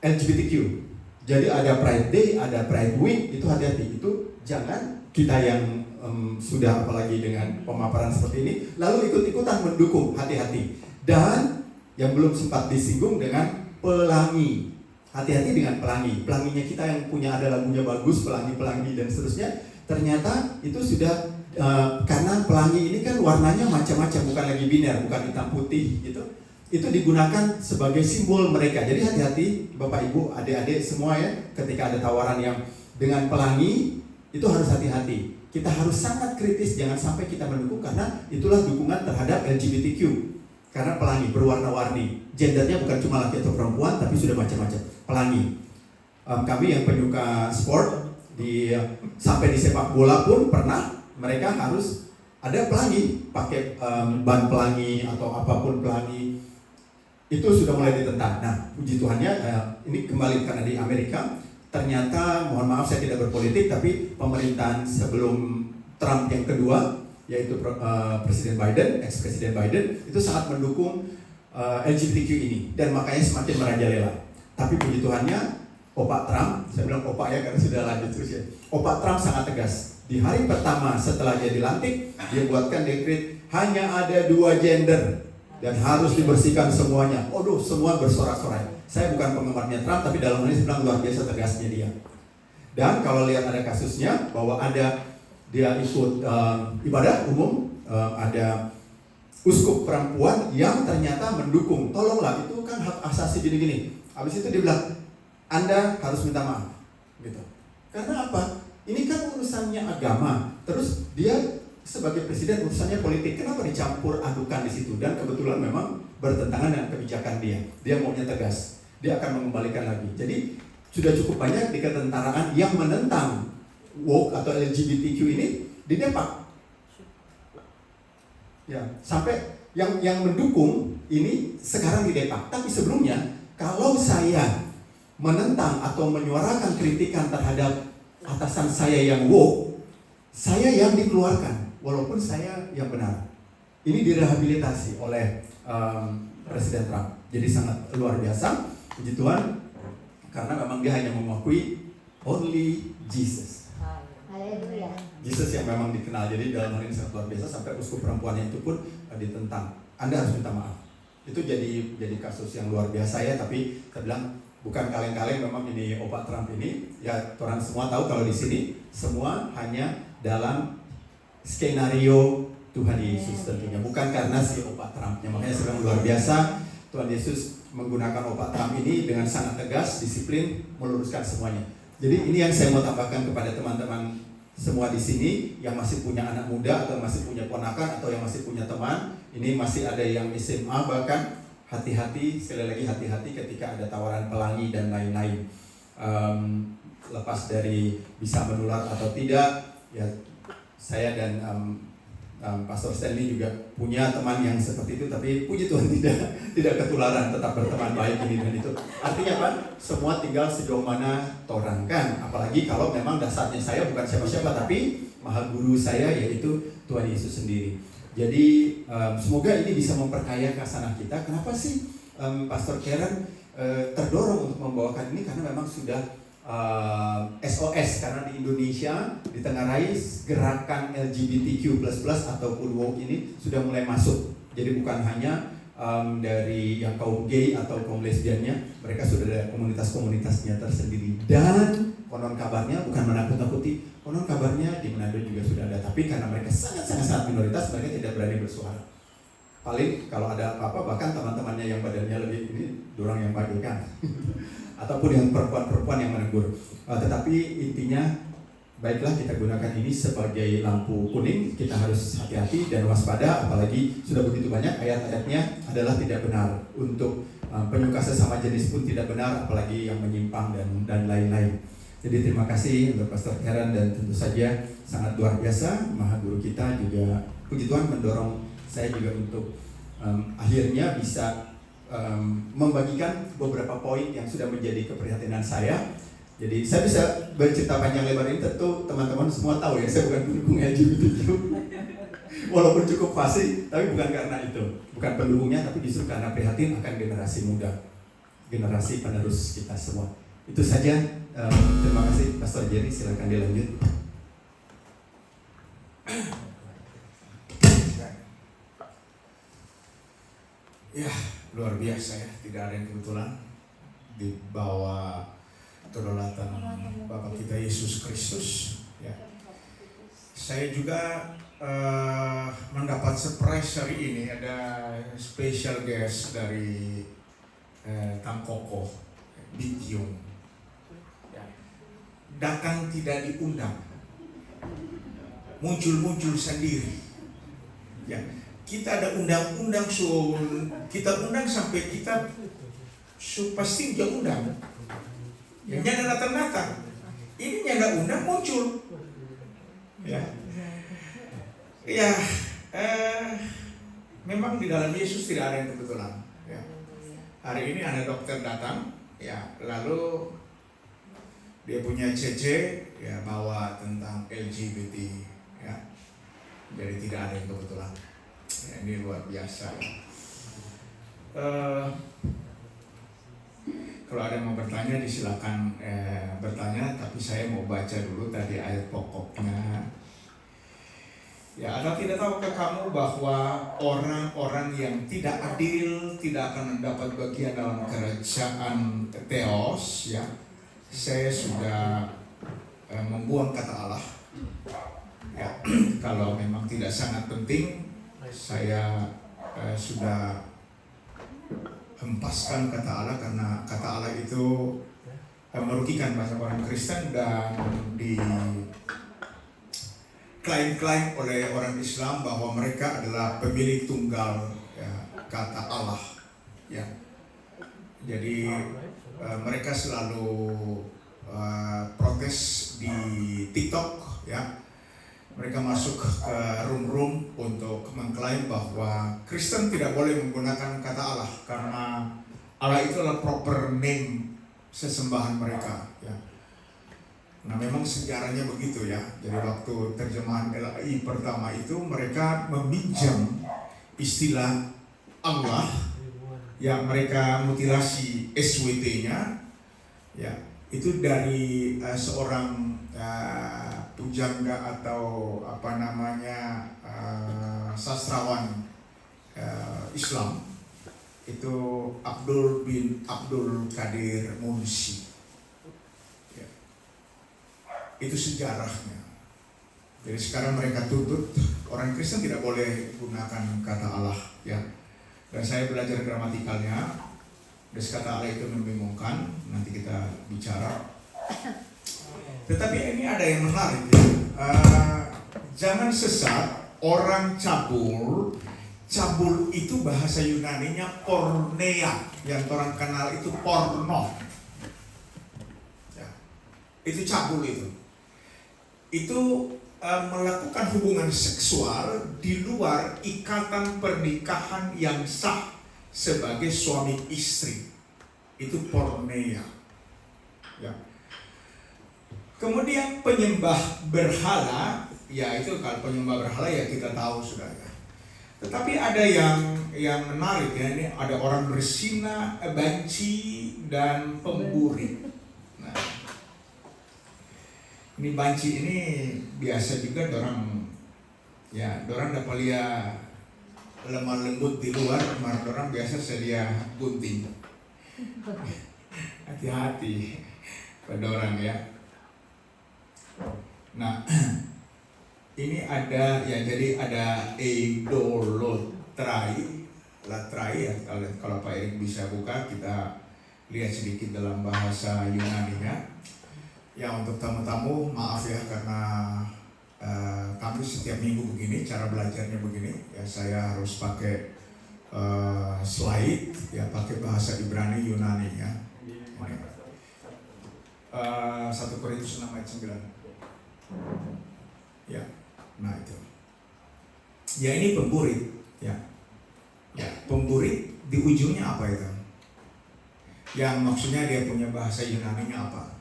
Speaker 3: LGBTQ. Jadi ada Pride Day, ada Pride Week, itu hati-hati. Itu jangan kita yang sudah apalagi dengan pemaparan seperti ini, lalu ikut-ikutan mendukung, hati-hati. Dan yang belum sempat disinggung dengan pelangi. Hati-hati dengan pelangi. Pelanginya kita yang punya ada lagunya bagus, pelangi-pelangi dan seterusnya. Ternyata itu sudah karena pelangi ini kan warnanya macam-macam, bukan lagi biner, bukan hitam putih gitu. Itu digunakan sebagai simbol mereka. Jadi hati-hati Bapak Ibu, adik-adik semua ya, ketika ada tawaran yang dengan pelangi itu harus hati-hati. Kita harus sangat kritis, jangan sampai kita mendukung, karena itulah dukungan terhadap LGBTQ. Karena pelangi berwarna-warni, gendernya bukan cuma laki atau perempuan, tapi sudah macam-macam. Pelangi. Kami yang penyuka sport sampai di sepak bola pun pernah mereka harus ada pelangi, pakai ban pelangi atau apapun pelangi. Itu sudah mulai ditentang. Nah, puji Tuhannya ini kembali karena di Amerika ternyata, mohon maaf saya tidak berpolitik, tapi pemerintahan sebelum Trump yang kedua, yaitu Presiden Biden, ex-Presiden Biden, itu sangat mendukung LGBTQ ini, dan makanya semakin merajalela. Tapi puji Tuhannya, Opak Trump, saya bilang Opak ya karena sudah lanjut usia. Opak Trump sangat tegas. Di hari pertama setelah dia dilantik, dia buatkan dekret hanya ada 2 gender dan harus dibersihkan semuanya. Aduh, semua bersorak-sorai. Saya bukan penggemarnya Trump, tapi dalam hal ini saya bilang luar biasa tegasnya dia. Dan kalau lihat ada kasusnya bahwa ada dia ikut ibadah umum, ada uskup perempuan yang ternyata mendukung. Tolonglah, itu kan hak asasi gini-gini. Habis itu dia bilang, Anda harus minta maaf, gitu. Karena apa? Ini kan urusannya agama. Terus dia sebagai presiden urusannya politik. Kenapa dicampur adukan di situ? Dan kebetulan memang bertentangan dengan kebijakan dia. Dia maunya tegas. Dia akan mengembalikan lagi. Jadi sudah cukup banyak di ketentaraan yang menentang woke atau LGBTQ ini didepak. Ya, sampai yang mendukung ini sekarang didepak. Tapi sebelumnya, kalau saya menentang atau menyuarakan kritikan terhadap atasan saya yang woke, saya yang dikeluarkan, walaupun saya yang benar. Ini direhabilitasi oleh Presiden Trump. Jadi sangat luar biasa, puji Tuhan, karena memang dia hanya mengakui only Jesus.
Speaker 2: Haleluya.
Speaker 3: Jesus yang memang dikenal. Jadi dalam hal ini sangat luar biasa, sampai uskup perempuannya itu pun ditentang. Anda harus minta maaf. Itu jadi kasus yang luar biasa ya. Tapi saya bilang bukan kaleng-kaleng, memang ini Opak Trump ini. Ya, orang semua tahu kalau di sini semua hanya dalam skenario Tuhan Yesus tentunya, bukan karena si Opak Trumpnya. Makanya saya bilang luar biasa, Tuhan Yesus menggunakan Opak Trump ini dengan sangat tegas, disiplin, meluruskan semuanya. Jadi ini yang saya mau tambahkan kepada teman-teman semua di sini yang masih punya anak muda atau masih punya ponakan atau yang masih punya teman. Ini masih ada yang SMA bahkan, hati-hati, sekali lagi hati-hati ketika ada tawaran pelangi dan lain-lain. Lepas dari bisa menular atau tidak, ya saya dan Pastor Stanley juga punya teman yang seperti itu, tapi puji Tuhan tidak ketularan, tetap berteman baik ini dan itu. Artinya apa? Semua tinggal sejauh mana torang kan. Apalagi kalau memang dasarnya saya bukan siapa-siapa, tapi Maha Guru saya yaitu Tuhan Yesus sendiri. Jadi semoga ini bisa memperkaya kasanah kita. Kenapa sih Pastor Karen terdorong untuk membawakan ini? Karena memang sudah SOS, karena di Indonesia ditengarai gerakan LGBTQ++ ataupun woke ini sudah mulai masuk. Jadi bukan hanya dari yang kaum gay atau kaum lesbiannya, mereka sudah ada komunitas-komunitasnya tersendiri. Dan konon kabarnya, bukan menakut-nakuti, konon kabarnya di Manado juga sudah ada. Tapi karena mereka sangat minoritas, mereka tidak berani bersuara. Paling kalau ada apa-apa, bahkan teman-temannya yang badannya lebih ini, dorang yang panggil kan. Ataupun yang perempuan-perempuan yang menegur. Tetapi intinya, baiklah kita gunakan ini sebagai lampu kuning. Kita harus hati-hati dan waspada, apalagi sudah begitu banyak ayat-ayatnya adalah tidak benar. Untuk penyuka sesama jenis pun tidak benar, apalagi yang menyimpang dan lain-lain. Jadi terima kasih untuk Pastor Karen, dan tentu saja sangat luar biasa Maha Guru kita juga, puji Tuhan, mendorong saya juga untuk akhirnya bisa membagikan beberapa poin yang sudah menjadi keprihatinan saya. Jadi saya bisa bercerita panjang lebar ini, tentu teman-teman semua tahu ya, saya bukan pendukung LGBTQ. Walaupun cukup fasih, tapi bukan karena itu, bukan pendukungnya, tapi justru karena prihatin akan generasi muda, generasi penerus kita semua. Itu saja. Terima kasih Pastor Jerry, silakan dilanjut.
Speaker 4: Ya, luar biasa ya, tidak ada yang kebetulan di bawah kedaulatan Bapa kita Yesus Kristus. Ya. Saya juga mendapat surprise hari ini, ada special guest dari Kang Koko, Big Yung. Ya. Datang tidak diundang, muncul sendiri. Ya. Kita ada undang-undang, kita undang sampai kita pasti dia undang. Ya, nyanda datang. Ini nyanda undang muncul. Ya, ya, memang di dalam Yesus tidak ada yang kebetulan. Ya. Hari ini ada dokter datang, ya, lalu dia punya CC, ya, bawa tentang LGBT, ya. Jadi tidak ada yang kebetulan. Ya, ini luar biasa. Eh, kalau ada yang mau bertanya, disilakan bertanya. Tapi saya mau baca dulu tadi ayat pokoknya. Ya, atau tidak tahukah kamu bahwa orang-orang yang tidak adil tidak akan mendapat bagian dalam kerajaan Theos, ya. Saya sudah membuang kata Allah. Ya, kalau memang tidak sangat penting, saya sudah hempaskan kata Allah, karena kata Allah itu merugikan banyak orang Kristen dan diklaim-klaim oleh orang Islam bahwa mereka adalah pemilik tunggal, ya, kata Allah, ya. Jadi mereka selalu protes di TikTok, ya. Mereka masuk ke room-room untuk mengklaim bahwa Kristen tidak boleh menggunakan kata Allah karena Allah itu adalah proper name sesembahan mereka, ya. Nah, memang sejarahnya begitu, ya. Jadi waktu terjemahan LAI pertama itu mereka meminjam istilah Allah yang mereka mutilasi SWT-nya, ya, itu dari seorang pujangga atau sastrawan Islam, itu Abdul bin Abdul Qadir Munshi, ya. Itu sejarahnya. Jadi sekarang mereka tuntut orang Kristen tidak boleh gunakan kata Allah, ya. Dan saya belajar gramatikalnya, dan kata Allah itu membingungkan. Nanti kita bicara. Tetapi ini ada yang menarik, ya. Jangan sesat, orang cabul. Cabul itu bahasa Yunaninya porneia, yang orang kenal itu porno, ya. Itu cabul itu melakukan hubungan seksual di luar ikatan pernikahan yang sah sebagai suami istri. Itu porneia, ya. Kemudian penyembah berhala, ya itu kalau penyembah berhala ya kita tahu sudah, ya. Tetapi ada yang menarik, ya. Ini ada orang berzina, banci, dan pemburi. Nah, ini banci ini biasa juga dorang dapat lihat lemah lembut di luar, orang biasa sedia gunting. Hati-hati pada orang, ya. Nah, ini ada, ya, jadi ada idolatry, ya. Kalau Pak Erik bisa buka, kita lihat sedikit dalam bahasa Yunaninya. Ya, untuk tamu-tamu maaf, ya, karena kami setiap minggu begini, cara belajarnya begini, ya. Saya harus pakai slide, ya, pakai bahasa Ibrani Yunani, ya. 1 Korintus 6 ayat 9. Ya, nah itu. Ya, ini pemburit, ya. Ya, pemburit di ujungnya apa itu? Yang maksudnya dia punya bahasa Yunaninya apa?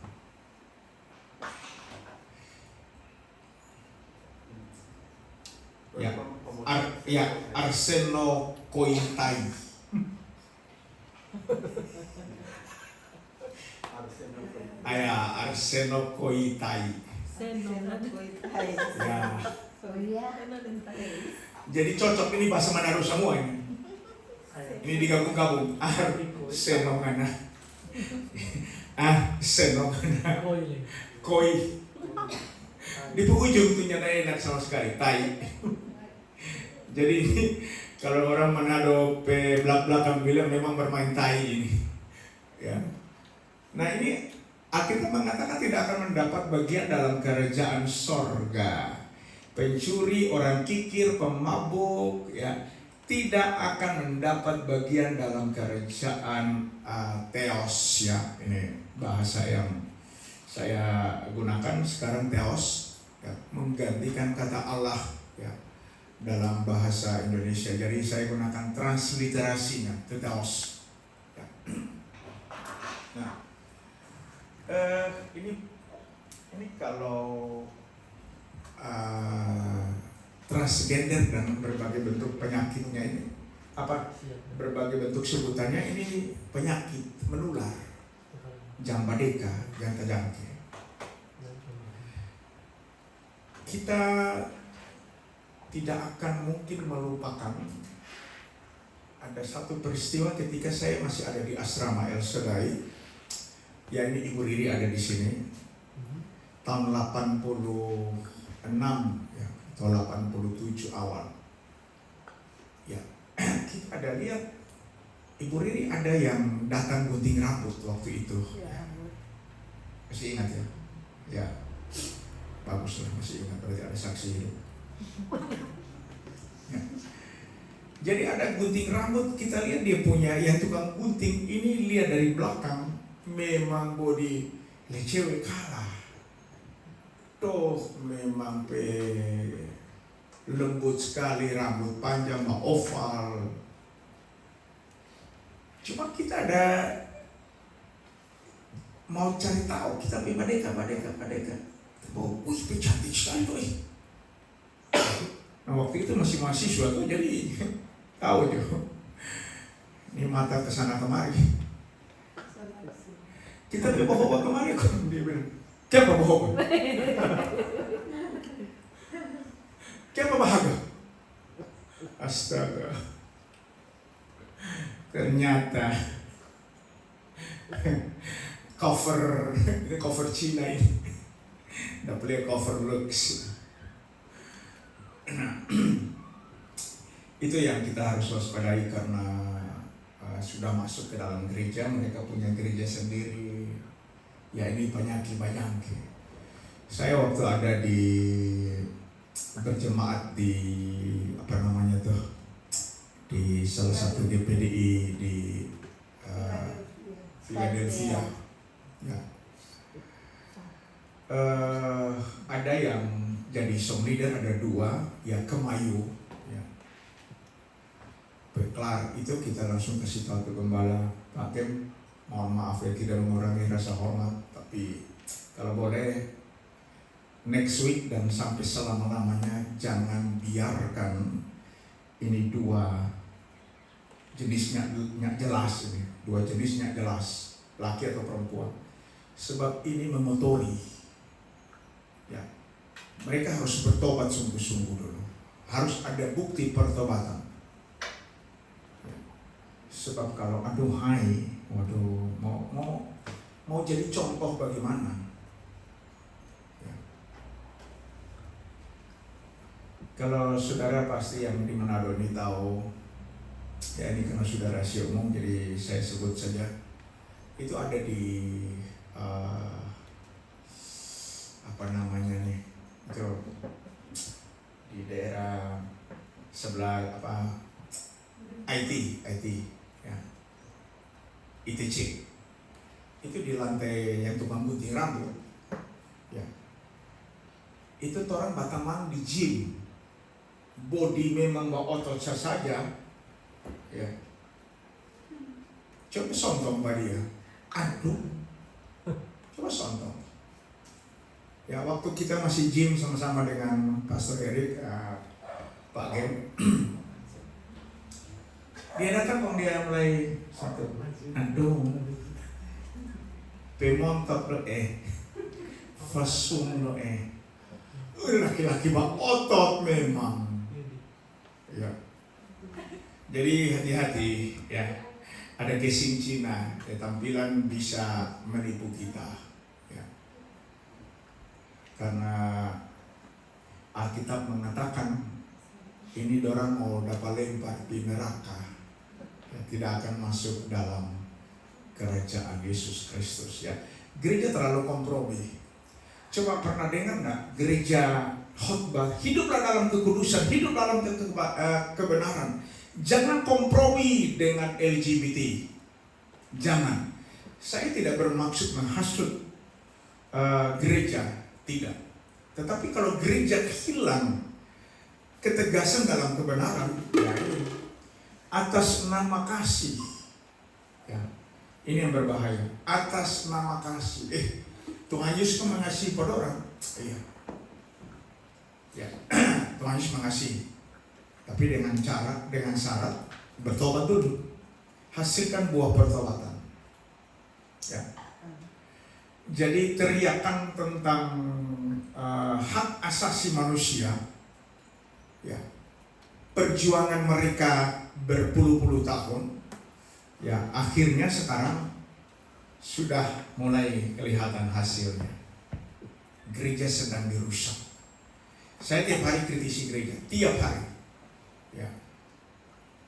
Speaker 4: Ya, arsenokoitai. Arsenokoitai. Ya. Jadi cocok, ini bahasa Manado semua ini. Ini digabung-gabung. Arsenokana. Arsenokana. Koi. Di ujung tuh nyata enak sama sekali, tai. Jadi ini kalau orang Manado belak-belakan bilang memang bermain tai ini, ya. Nah, ini Alkitab mengatakan tidak akan mendapat bagian dalam kerajaan sorga. Pencuri, orang kikir, pemabuk, ya, tidak akan mendapat bagian dalam kerajaan Theos, ya. Ini bahasa yang saya gunakan sekarang, Theos, ya, menggantikan kata Allah, ya, dalam bahasa Indonesia. Jadi saya gunakan transliterasinya, Theos, ya. Nah, ini kalau transgender dan berbagai bentuk penyakitnya ini berbagai bentuk sebutannya, ini penyakit menular, jambadeka, jangka-jangke. Kita tidak akan mungkin melupakan ada satu peristiwa ketika saya masih ada di asrama El Shaddai. Ya, ini Ibu Riri ada di sini. Tahun 86 ya, atau 87 awal. Ya, kita ada lihat Ibu Riri ada yang datang gunting rambut waktu itu. Masih ingat ya? Ya, bagus lah, masih ingat, berarti ada saksi hidup. Ya. Jadi ada gunting rambut, kita lihat dia punya, yang tukang gunting ini lihat dari belakang, memang body cewek kalah. Toh memang lembut sekali, rambut panjang, oval. Cuma kita ada mau cari tahu, kita badeka. Oh, wih, cantik sekali tuh. Nah, waktu itu masih mahasiswa tuh, jadi tahu tuh. Ini mata kesana kemari. Kita bawa kemari kok, dia bilang. Siapa bohong? Siapa bahagia? Astaga. Ternyata cover, ini cover Cina ini. Udah beli cover Lux. Itu yang kita harus waspadai, karena sudah masuk ke dalam gereja, mereka punya gereja sendiri. Ya, ini penyakit banyak. Saya waktu ada di berjemaat di di salah satu DPDI di Philadelphia. Ya. Ada yang jadi song leader, ada 2 ya, Kemayu. Ya. Berkelar itu kita langsung kasih tahu ke gembala, Pak Kem, mohon maaf ya tidak mengurangi rasa hormat, tapi kalau boleh next week dan sampai selama-lamanya jangan biarkan ini 2 jenisnya jelas, ini 2 jenisnya jelas, laki atau perempuan, sebab ini memotori. Ya, mereka harus bertobat sungguh-sungguh dulu, harus ada bukti pertobatan. Ya. Sebab kalau aduhai, waduh, mau jadi contoh bagaimana? Ya. Kalau saudara pasti yang di Manado ini tahu, ya ini karena sudah rahasia umum, jadi saya sebut saja. Itu ada di itu di daerah sebelah IT ya, ITC. Itu di lantai yang tukang gunting rambut. Ya. Itu orang Batamang di gym. Body memang gak otot saja. Ya. Coba sontong pada dia. Aduh. Coba sontong. Ya, waktu kita masih gym sama-sama dengan Pastor Erik, Pak Gem. Dia datang kok, dia mulai satu. Aduh. Pemontok lo fasum lo laki-laki bak otot memang. Ya. Jadi hati-hati ya. Ada casing Cina, tampilan bisa menipu kita. Ya. Karena Alkitab mengatakan ini dorang mau dapat lempar di neraka, ya, tidak akan masuk dalam kerajaan Yesus Kristus. Ya, gereja terlalu kompromi. Coba pernah dengar nggak gereja khotbah hiduplah dalam kekudusan, hidup dalam kebenaran. Jangan kompromi dengan LGBT. Jangan. Saya tidak bermaksud menghasut gereja, tidak. Tetapi kalau gereja hilang ketegasan dalam kebenaran, ya, atas nama kasih, ya, ini yang berbahaya. Atas nama kasih, Tuhan Yesus kan mengasihi pada orang, iya, ya, Tuhan Yesus mengasihi, tapi dengan syarat Bertobat dulu. Hasilkan buah pertobatan. Ya. Jadi teriakan tentang hak asasi manusia, ya, perjuangan mereka berpuluh-puluh tahun, ya, akhirnya sekarang sudah mulai kelihatan hasilnya. Gereja sedang dirusak. Saya tiap hari kritisi gereja, tiap hari. Ya.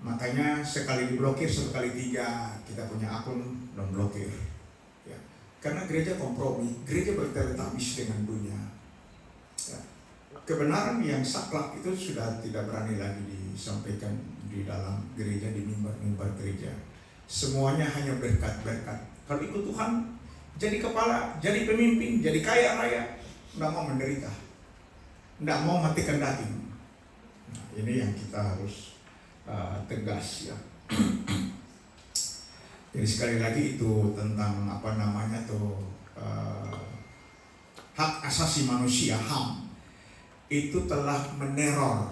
Speaker 4: Makanya sekali diblokir, sekali 3 kita punya akun non blokir. Ya. Karena gereja kompromi, gereja berteletabis dengan dunia. Ya. Kebenaran yang saklek itu sudah tidak berani lagi disampaikan di dalam gereja, di mimbar-mimbar gereja. Semuanya hanya berkat-berkat. Kalau ikut Tuhan, jadi kepala, jadi pemimpin, jadi kaya raya, nggak mau menderita, nggak mau matikan daging. Nah, ini yang kita harus tegas, ya. Jadi sekali lagi itu tentang hak asasi manusia, HAM, itu telah meneror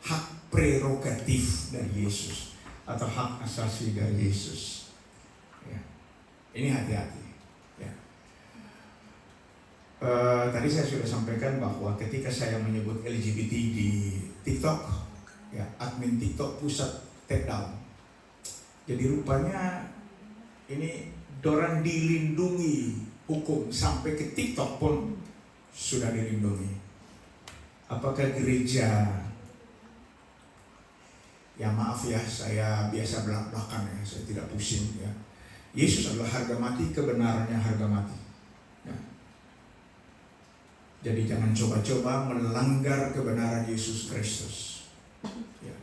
Speaker 4: hak prerogatif dari Yesus atau hak asasi dari Yesus. Ya. Ini hati-hati. Ya. Tadi saya sudah sampaikan bahwa ketika saya menyebut LGBT di TikTok, ya, admin TikTok pusat take down. Jadi rupanya ini dorang dilindungi hukum, sampai ke TikTok pun sudah dilindungi. Apakah gereja, ya maaf ya, saya biasa belak-belakan ya, saya tidak pusing ya. Yesus adalah harga mati, kebenarannya harga mati. Ya. Jadi jangan coba-coba melanggar kebenaran Yesus Kristus. Ya.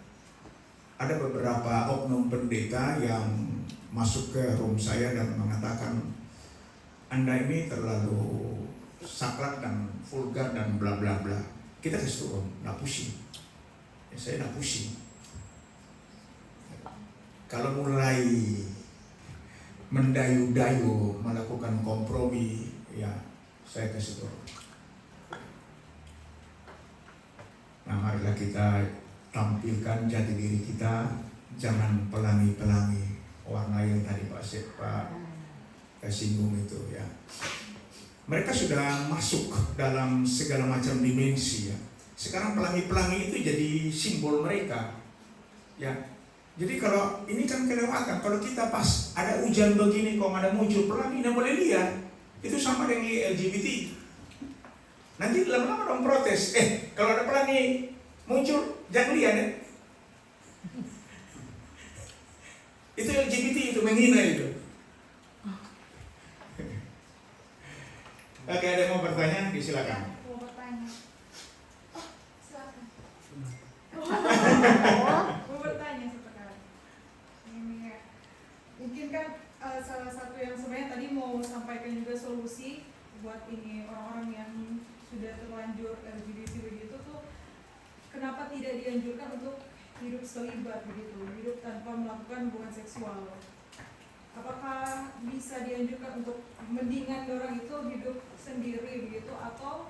Speaker 4: Ada beberapa oknum pendeta yang masuk ke room saya dan mengatakan, Anda ini terlalu saklek dan vulgar dan bla bla bla. Kita kasih turun, nggak pusing. Ya, saya nggak pusing. Kalau mulai mendayu-dayu, melakukan kompromi, ya saya kasih turun. Nah, marilah kita tampilkan jati diri kita, jangan pelangi-pelangi warna yang tadi Pak singgung itu, ya. Mereka sudah masuk dalam segala macam dimensi, ya. Sekarang pelangi-pelangi itu jadi simbol mereka, ya. Jadi kalau ini kan kelewatan, kalau kita pas ada hujan begini, kok ada muncul pelangi, tidak boleh lihat. Itu sama dengan LGBT. Nanti lama-lama dong protes. Kalau ada pelangi muncul, jangan lihat ya. Itu LGBT, itu menghina itu. Oke, ada yang mau bertanya? Silakan.
Speaker 2: Mau bertanya. Oh, silakan. Mau bertanya sekarang. Ini ya. Mungkin kan salah satu yang sebenarnya tadi mau sampaikan juga solusi buat ini orang-orang yang sudah terlanjur LGBT begitu tuh, kenapa tidak dianjurkan untuk hidup selibat begitu, hidup tanpa melakukan hubungan seksual? Apakah bisa dianjurkan untuk mendingan orang itu hidup sendiri begitu, atau